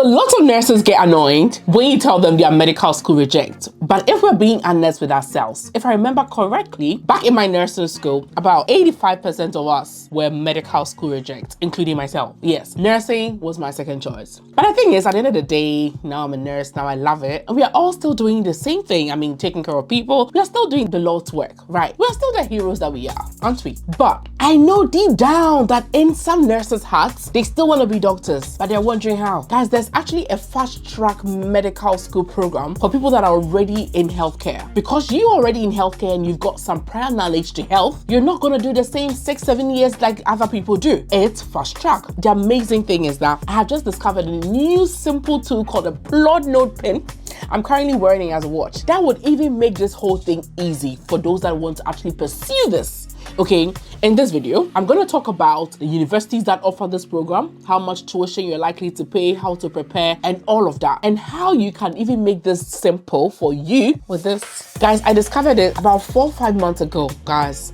So lots of nurses get annoyed when you tell them they are medical school rejects. But if we're being honest with ourselves, if I remember correctly, back in my nursing school, about 85% of us were medical school rejects, including myself. Yes, nursing was my second choice. But the thing is, at the end of the day, now I'm a nurse, now I love it. And we are all still doing the same thing. I mean, taking care of people. We are still doing the Lord's work, right? We are still the heroes that we are, aren't we? But I know deep down that in some nurses' hearts, they still want to be doctors, but they're wondering how. Guys, there's actually a fast-track medical school program for people that are already in healthcare. Because you're already in healthcare and you've got some prior knowledge to health, you're not going to do the same 6-7 years like other people do. It's fast-track. The amazing thing is that I have just discovered a new simple tool called a Plaud NotePin. I'm currently wearing it as a watch. That would even make this whole thing easy for those that want to actually pursue this. Okay, in this video, I'm going to talk about the universities that offer this program, how much tuition you're likely to pay, how to prepare, and all of that, and how you can even make this simple for you with this. Guys, I discovered it about 4 or 5 months ago, guys.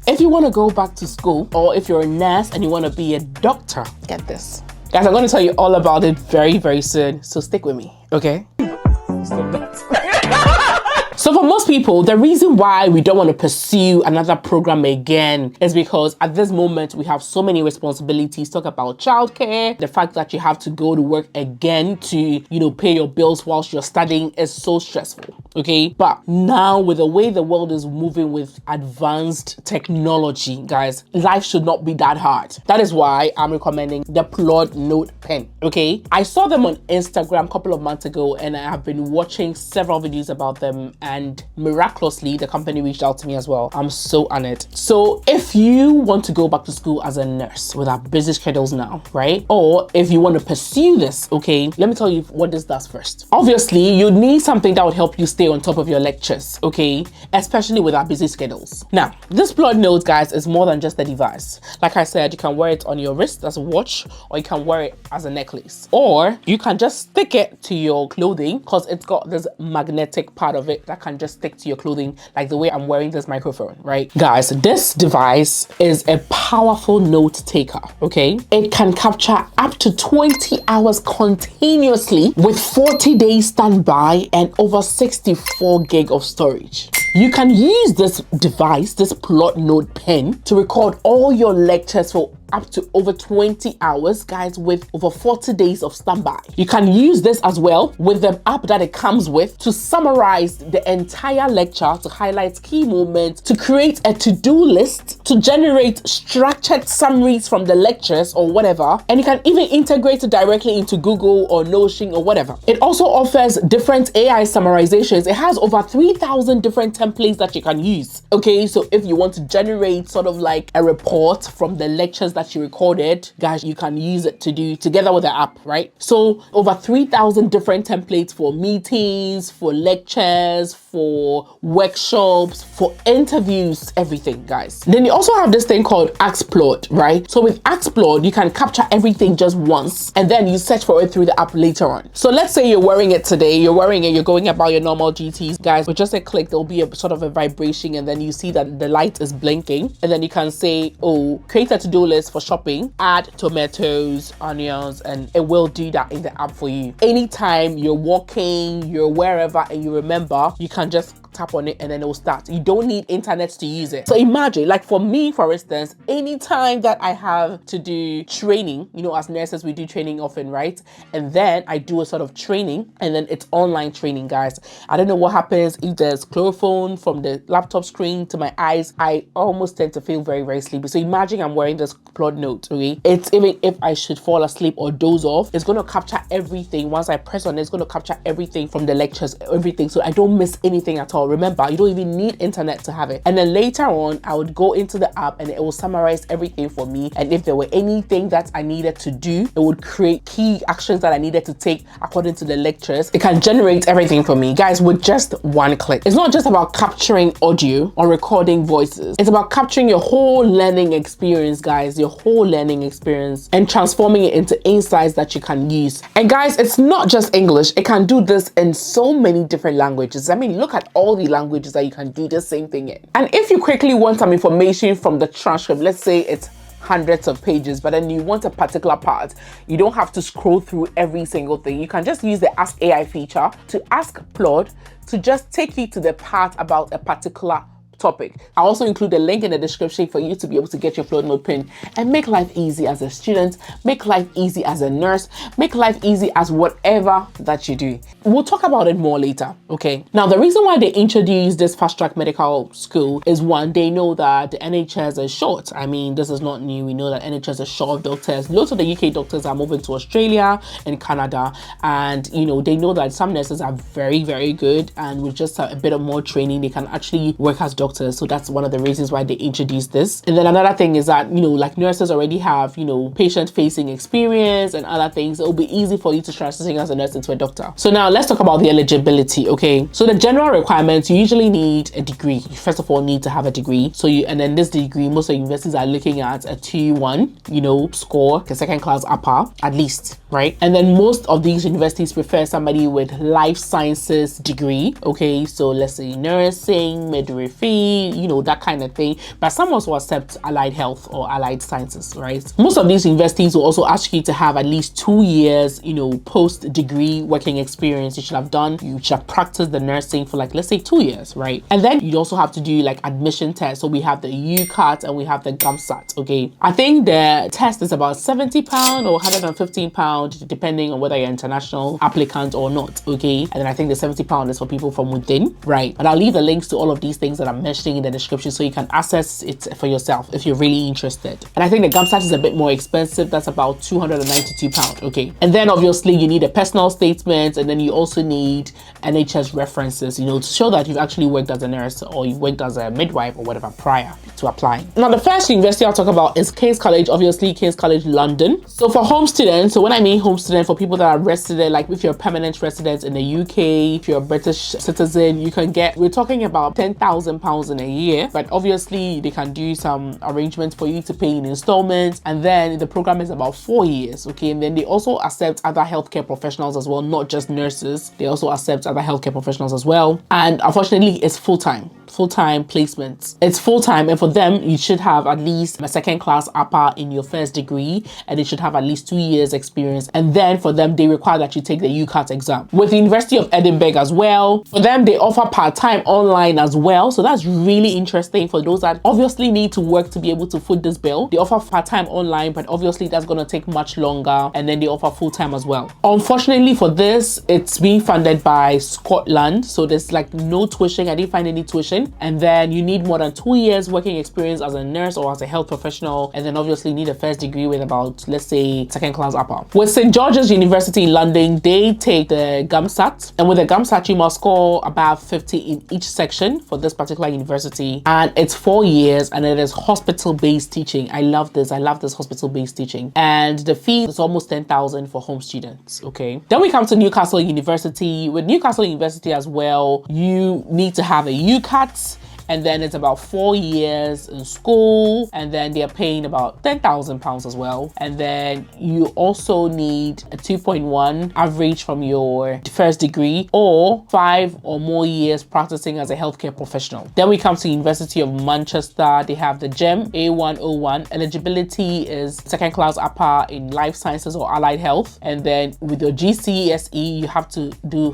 If you want to go back to school, or if you're a nurse and you want to be a doctor, get this. Guys, I'm going to tell you all about it very, very soon, so stick with me, okay? So for most people, the reason why we don't want to pursue another program again is because at this moment, we have so many responsibilities. Talk about childcare, the fact that you have to go to work again to, pay your bills whilst you're studying is so stressful, okay? But now with the way the world is moving with advanced technology, guys, life should not be that hard. That is why I'm recommending the Plaud NotePin, okay? I saw them on Instagram a couple of months ago and I have been watching several videos about them, and miraculously the company reached out to me as well. I'm so honored. So if you want to go back to school as a nurse with our busy schedules now, right? Or if you want to pursue this, okay, let me tell you what this does first. Obviously, you need something that would help you stay on top of your lectures, okay? Especially with our busy schedules. Now, this Plaud Note, guys, is more than just a device. Like I said, you can wear it on your wrist as a watch, or you can wear it as a necklace, or you can just stick it to your clothing because it's got this magnetic part of it that can just stick to your clothing, like the way I'm wearing this microphone, right? Guys, this device is a powerful note taker, okay? It can capture up to 20 hours continuously with 40 days standby and over 64 gig of storage. You can use this device, this Plaud NotePin, to record all your lectures for up to over 20 hours, guys, with over 40 days of standby. You can use this as well with the app that it comes with to summarize the entire lecture, to highlight key moments, to create a to-do list, to generate structured summaries from the lectures or whatever. And you can even integrate it directly into Google or Notion or whatever. It also offers different AI summarizations. It has over 3,000 different templates that you can use. Okay, so if you want to generate sort of like a report from the lectures that you recorded, guys, you can use it to do together with the app, right? So over 3,000 different templates for meetings, for lectures, for workshops, for interviews, everything, guys. Then you also have this thing called Plaud, right? So with Plaud, you can capture everything just once and then you search for it through the app later on. So let's say you're wearing it today, you're going about your normal GTs, guys, with just a click, there'll be a sort of a vibration and then you see that the light is blinking and then you can say, oh, create a to-do list for shopping, add tomatoes, onions, and it will do that in the app for you. Anytime you're walking, you're wherever and you remember, you can just tap on it and then it will start. You don't need internet to use it. So imagine, like for me, for instance, anytime that I have to do training, as nurses, we do training often, right? And then I do a sort of training and then it's online training, guys. I don't know what happens if there's chloroform from the laptop screen to my eyes. I almost tend to feel very, very sleepy. So imagine I'm wearing this Plaud Note, okay? It's even if I should fall asleep or doze off, it's going to capture everything. Once I press on it, it's going to capture everything from the lectures, everything. So I don't miss anything at all. Remember, you don't even need internet to have it. And then later on, I would go into the app and it will summarize everything for me. And if there were anything that I needed to do, it would create key actions that I needed to take according to the lectures. It can generate everything for me, guys, with just one click. It's not just about capturing audio or recording voices. It's about capturing your whole learning experience, guys, your whole learning experience and transforming it into insights that you can use. And guys, it's not just English. It can do this in so many different languages. I mean, look at all the languages that you can do the same thing in. And if you quickly want some information from the transcript, let's say it's hundreds of pages, but then you want a particular part, you don't have to scroll through every single thing. You can just use the Ask AI feature to ask Plaud to just take you to the part about a particular topic. I'll also include a link in the description for you to be able to get your Plaud NotePin and make life easy as a student, make life easy as a nurse, make life easy as whatever that you do. We'll talk about it more later, okay? Now, the reason why they introduced this fast-track medical school is one, they know that the NHS is short. I mean, this is not new. We know that NHS is short of doctors. Lots of the UK doctors are moving to Australia and Canada, and you know, they know that some nurses are very, very good, and with just a bit of more training, they can actually work as doctors. So that's one of the reasons why they introduced this. And then another thing is that, you know, like nurses already have, you know, patient-facing experience and other things. It'll be easy for you to transition as a nurse into a doctor. So now let's talk about the eligibility, okay? So the general requirements, you usually need a degree. You first of all need to have a degree. So and then this degree, most of universities are looking at a 2-1, you know, score, the second class upper, at least, right? And then most of these universities prefer somebody with life sciences degree, okay? So let's say nursing, midwifery, you know, that kind of thing. But some also accept allied health or allied sciences, right? Most of these universities will also ask you to have at least 2 years, you know, post-degree working experience. You should have practiced the nursing for like, let's say 2 years, right? And then you also have to do like admission tests. So we have the UCAT and we have the GAMSAT, okay? I think the test is about £70 or £115, depending on whether you're an international applicant or not, okay? And then I think the £70 is for people from within, right? And I'll leave the links to all of these things that I'm mentioning in the description so you can access it for yourself if you're really interested. And I think the GAMSAT is a bit more expensive. That's about £292, okay? And then obviously you need a personal statement, and then you also need NHS references, you know, to show that you've actually worked as a nurse or you've worked as a midwife or whatever prior to applying. Now, the first university I'll talk about is King's College, obviously King's College London. So for home students, so when I mean home student, for people that are resident, like if you're a permanent resident in the UK, if you're a British citizen, you can get, we're talking about £10,000 in a year, but obviously they can do some arrangements for you to pay in installments, and then the program is about 4 years, okay? And then they also accept other healthcare professionals as well, not just nurses. They also accept other healthcare professionals as well, and unfortunately it's full-time placements. It's full-time, and for them you should have at least a second class upper in your first degree, and they should have at least 2 years experience. And then for them, they require that you take the UCAT exam. With the University of Edinburgh as well, for them they offer part-time online as well, so that's really interesting for those that obviously need to work to be able to foot this bill. They offer part-time online, but obviously that's going to take much longer, and then they offer full-time as well. Unfortunately for this, it's being funded by Scotland, so there's like no tuition. I didn't find any tuition. And then you need more than 2 years working experience as a nurse or as a health professional, and then obviously you need a first degree with about, let's say, second class upper. With St. George's University in London, they take the GAMSAT, and with the GAMSAT you must score about 50 in each section for this particular university, and it's 4 years, and it is hospital-based teaching. I love this hospital-based teaching, and the fee is almost 10,000 for home students, okay? Then we come to Newcastle University. With Newcastle University as well, you need to have a UCAT, and then it's about 4 years in school, and then they're paying about £10,000 as well. And then you also need a 2.1 average from your first degree, or 5 or more years practicing as a healthcare professional. Then we come to University of Manchester. They have the GEM A101. Eligibility is second class upper in life sciences or allied health, and then with your GCSE you have to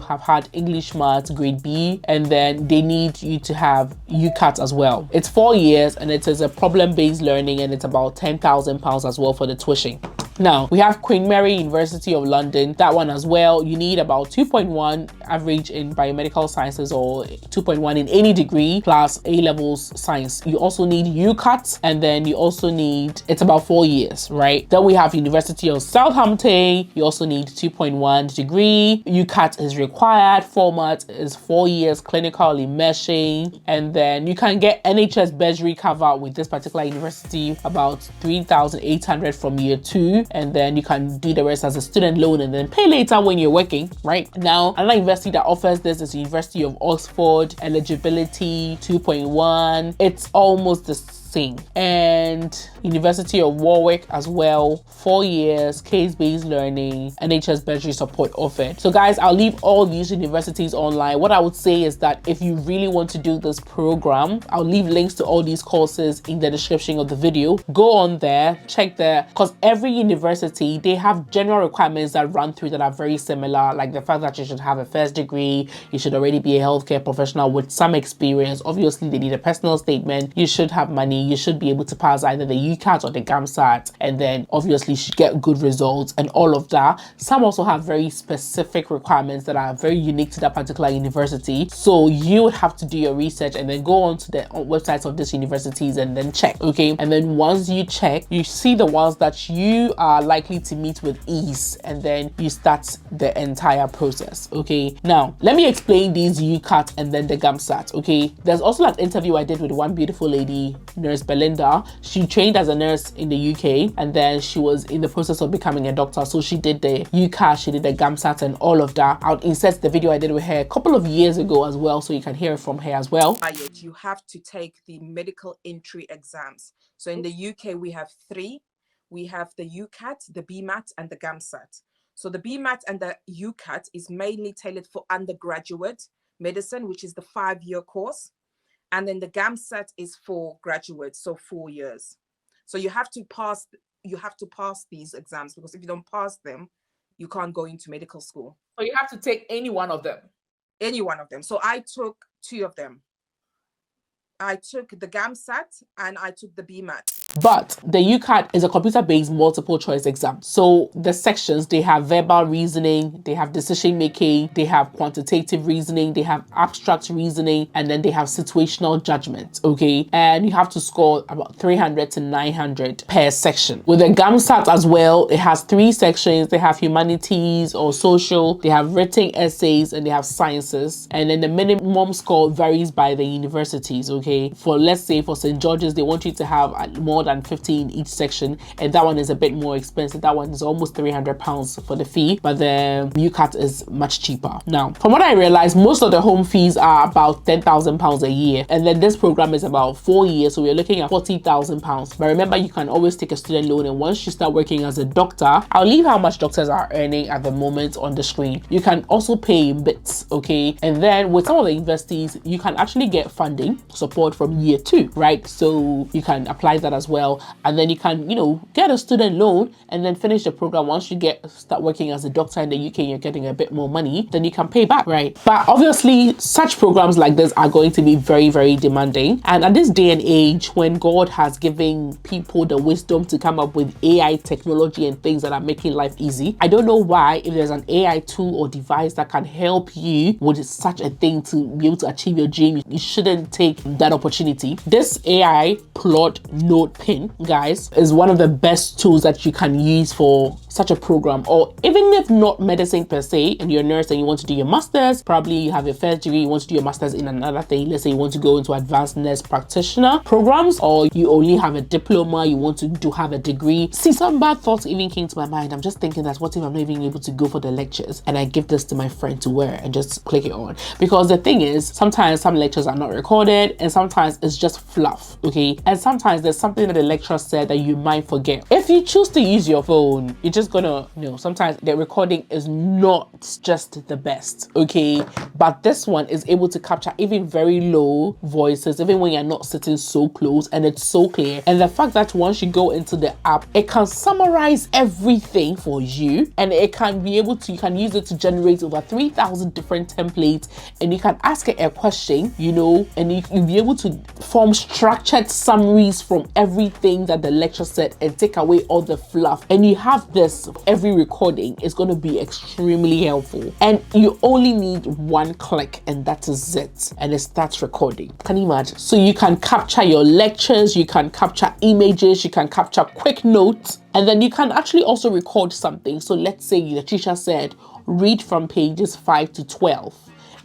have had English Maths grade B, and then they need you to have UCAT as well. It's 4 years, and it is a problem-based learning, and it's about £10,000 as well for the tuition. Now, we have Queen Mary University of London. That one as well, you need about 2.1 average in biomedical sciences or 2.1 in any degree plus A-levels science. You also need UCAT, and then you also need, it's about 4 years, right? Then we have University of Southampton. You also need 2.1 degree. UCAT is required. Format is 4 years clinical immersion, and then you can get NHS bursary cover with this particular university, about 3,800 from year 2, and then you can do the rest as a student loan and then pay later when you're working, right? Now, another university that offers this is the University of Oxford. Eligibility 2.1. It's almost the same. And University of Warwick as well, 4 years, case-based learning, NHS budgetary support offered. So guys, I'll leave all these universities online. What I would say is that if you really want to do this program, I'll leave links to all these courses in the description of the video. Go on there, check there, because every university, they have general requirements that run through that are very similar, like the fact that you should have a first degree, you should already be a healthcare professional with some experience. Obviously, they need a personal statement. You should have money. You should be able to pass either the UCAT or the GAMSAT, and then obviously you should get good results and all of that. Some also have very specific requirements that are very unique to that particular university. So you would have to do your research and then go on to the websites of these universities and then check, okay? And then once you check, you see the ones that you are likely to meet with ease, and then you start the entire process, okay? Now, let me explain these UCAT and then the GAMSAT, okay? There's also an interview I did with one beautiful lady, Nurse Belinda. She trained as a nurse in the UK, and then she was in the process of becoming a doctor. So she did the UCAT, she did the GAMSAT and all of that. I'll insert the video I did with her a couple of years ago as well, so you can hear it from her as well. You have to take the medical entry exams. So in the UK, we have 3. We have the UCAT, the BMAT, and the GAMSAT. So the BMAT and the UCAT is mainly tailored for undergraduate medicine, which is the 5-year course. And then the GAMSAT is for graduates, so 4 years. So you have to pass these exams, because if you don't pass them, you can't go into medical school. So you have to take any one of them. Any one of them. So I took 2 of them. I took the GAMSAT and I took the BMAT. But the UCAT is a computer-based multiple choice exam. So the sections, they have verbal reasoning, they have decision making, they have quantitative reasoning, they have abstract reasoning, and then they have situational judgment, okay? And you have to score about 300 to 900 per section. With the GAMSAT as well, it has 3 sections. They have humanities or social, they have written essays, and they have sciences. And then the minimum score varies by the universities, okay? For, let's say, for St. George's, they want you to have more than 50 in each section, and that one is a bit more expensive. That one is almost £300 for the fee, but the UCAT is much cheaper. Now, from what I realized, most of the home fees are about £10,000 a year, and then this program is about 4 years, so we're looking at £40,000. But remember, you can always take a student loan, and once you start working as a doctor, I'll leave how much doctors are earning at the moment on the screen. You can also pay in bits, okay? And then with some of the universities, you can actually get funding support from year 2, right? So you can apply that as well, and then you can, you know, get a student loan and then finish the program. Once you start working as a doctor in the UK, you're getting a bit more money, then you can pay back, right? But obviously, such programs like this are going to be very, very demanding. And at this day and age, when God has given people the wisdom to come up with AI technology and things that are making life easy, I don't know why, if there's an AI tool or device that can help you with such a thing to be able to achieve your dream, you shouldn't take that opportunity. This AI Plaud NotePin, guys, is one of the best tools that you can use for such a program. Or even if not medicine per se, and you're a nurse and you want to do your master's, probably you have your first degree, you want to do your master's in another thing. Let's say you want to go into advanced nurse practitioner programs, or you only have a diploma, you want to have a degree. See, some bad thoughts even came to my mind. I'm just thinking that what if I'm not even able to go for the lectures and I give this to my friend to wear and just click it on? Because the thing is, sometimes some lectures are not recorded, and sometimes it's just fluff, okay? And sometimes there's something that the lecturer said that you might forget. If you choose to use your phone, you're just gonna, you know, sometimes the recording is not just the best, okay? But this one is able to capture even very low voices, even when you're not sitting so close, and it's so clear. And the fact that once you go into the app, it can summarize everything for you, and it can be able to, you can use it to generate over 3,000 different templates, and you can ask it a question, you know, and you'll be able to form structured summaries from everything that the lecturer said and take away all the fluff. And you have this, every recording is going to be extremely helpful, and you only need one click and that is it, and it starts recording. Can you imagine? So you can capture your lectures, you can capture images, you can capture quick notes, and then you can actually also record something. So let's say the teacher said read from pages 5 to 12,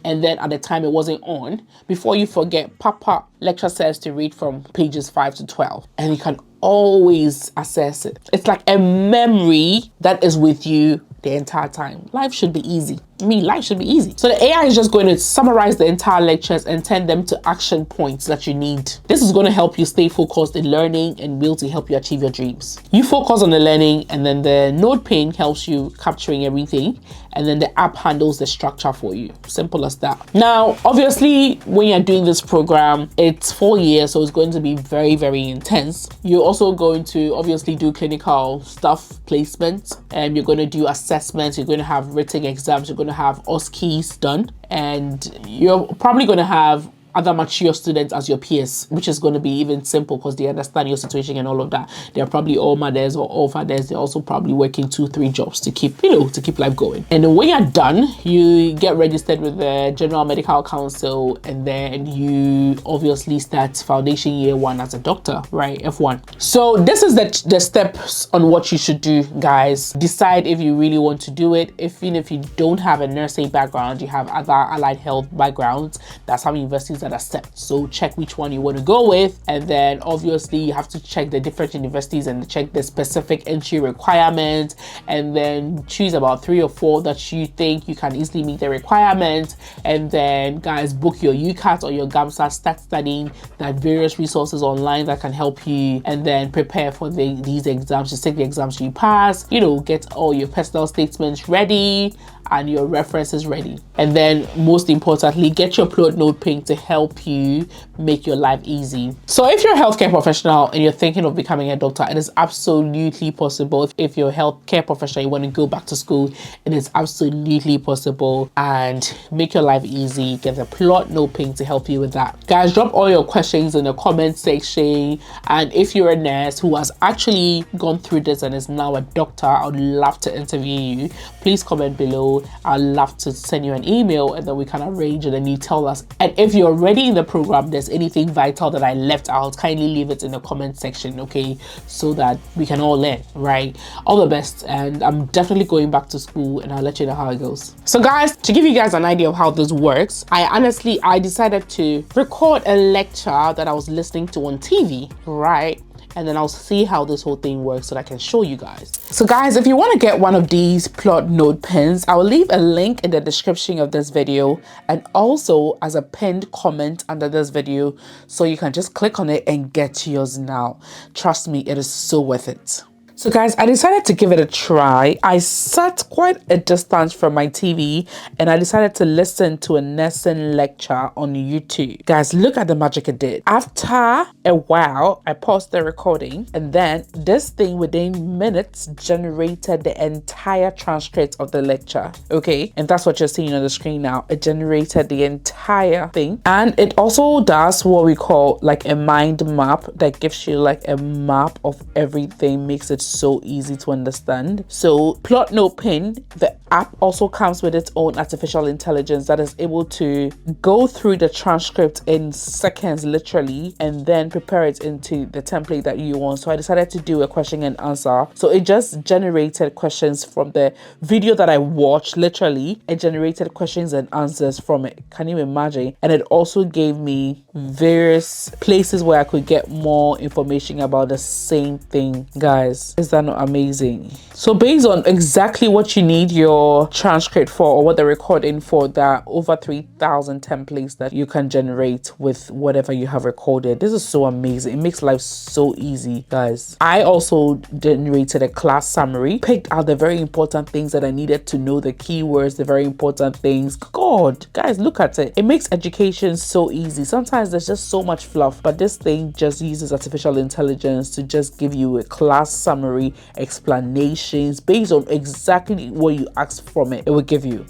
and then at the time it wasn't on. Before you forget, Papa, lecture says to read from pages 5 to 12, and you can always access it. It's like a memory that is with you the entire time. Life should be easy. I mean, life should be easy. So the AI is just going to summarize the entire lectures and turn them to action points that you need. This is going to help you stay focused in learning and will to help you achieve your dreams. You focus on the learning, and then the NotePin helps you capturing everything, and then the app handles the structure for you. Simple as that. Now, obviously, when you're doing this program, it's 4 years, so it's going to be very, very intense. You're also going to obviously do clinical stuff, placements, and you're going to do assessments, you're going to have written exams, you're going to have OSCEs done, and you're probably going to have other mature students as your peers, which is going to be even simple because they understand your situation and all of that. They're probably all mothers or all fathers. They're also probably working 2-3 jobs to keep, to keep life going. And then when you're done, you get registered with the General Medical Council, and then you obviously start foundation year 1 as a doctor, right? F1. So this is the steps on what you should do, guys. Decide if you really want to do it. Even if you don't have a nursing background, you have other allied health backgrounds. That's how universities that are set. So check which one you want to go with, and then obviously you have to check the different universities and check the specific entry requirements, and then choose about 3 or 4 that you think you can easily meet the requirement. And then, guys, book your UCAT or your GAMSA, start studying. There are various resources online that can help you, and then prepare for these exams. Just take the exams you pass, get all your personal statements ready and your references ready. And then most importantly, get your Plaud NotePin to help you make your life easy. So if you're a healthcare professional and you're thinking of becoming a doctor, it is absolutely possible. If you're a healthcare professional, you want to go back to school, it is absolutely possible, and make your life easy. Get the Plaud NotePin to help you with that. Guys, drop all your questions in the comment section. And if you're a nurse who has actually gone through this and is now a doctor, I would love to interview you. Please comment below. I'd love to send you an email, and then we can arrange it and you tell us. And if you're already in the program, there's anything vital that I left out, kindly leave it in the comment section, okay? So that we can all learn, right? All the best, and I'm definitely going back to school, and I'll let you know how it goes. So guys, to give you guys an idea of how this works, I decided to record a lecture that I was listening to on TV, right? And then I'll see how this whole thing works so that I can show you guys. So guys, if you want to get one of these Plaud NotePins, I will leave a link in the description of this video, and also as a pinned comment under this video, so you can just click on it and get yours now. Trust me, it is so worth it. So guys, I decided to give it a try. I sat quite a distance from my TV and I decided to listen to a nursing lecture on YouTube. Guys, look at the magic it did. After a while, I paused the recording, and then this thing within minutes generated the entire transcript of the lecture. Okay, and that's what you're seeing on the screen now. It generated the entire thing, and it also does what we call like a mind map that gives you like a map of everything, makes it so easy to understand. So Plaud NotePin, the app, also comes with its own artificial intelligence that is able to go through the transcript in seconds literally, and then prepare it into the template that you want. So I decided to do a question and answer. So it just generated questions from the video that I watched. Literally, it generated questions and answers from it. Can you imagine? And it also gave me various places where I could get more information about the same thing. Guys, is that not amazing? So based on exactly what you need your transcript for, or what they're recording for, there are over 3,000 templates that you can generate with whatever you have recorded. This is so amazing. It makes life so easy, guys. I also generated a class summary, picked out the very important things that I needed to know, the keywords, the very important things. God, guys, look at it. It makes education so easy. Sometimes there's just so much fluff, but this thing just uses artificial intelligence to just give you a class summary, explanations based on exactly what you asked from it. It will give you.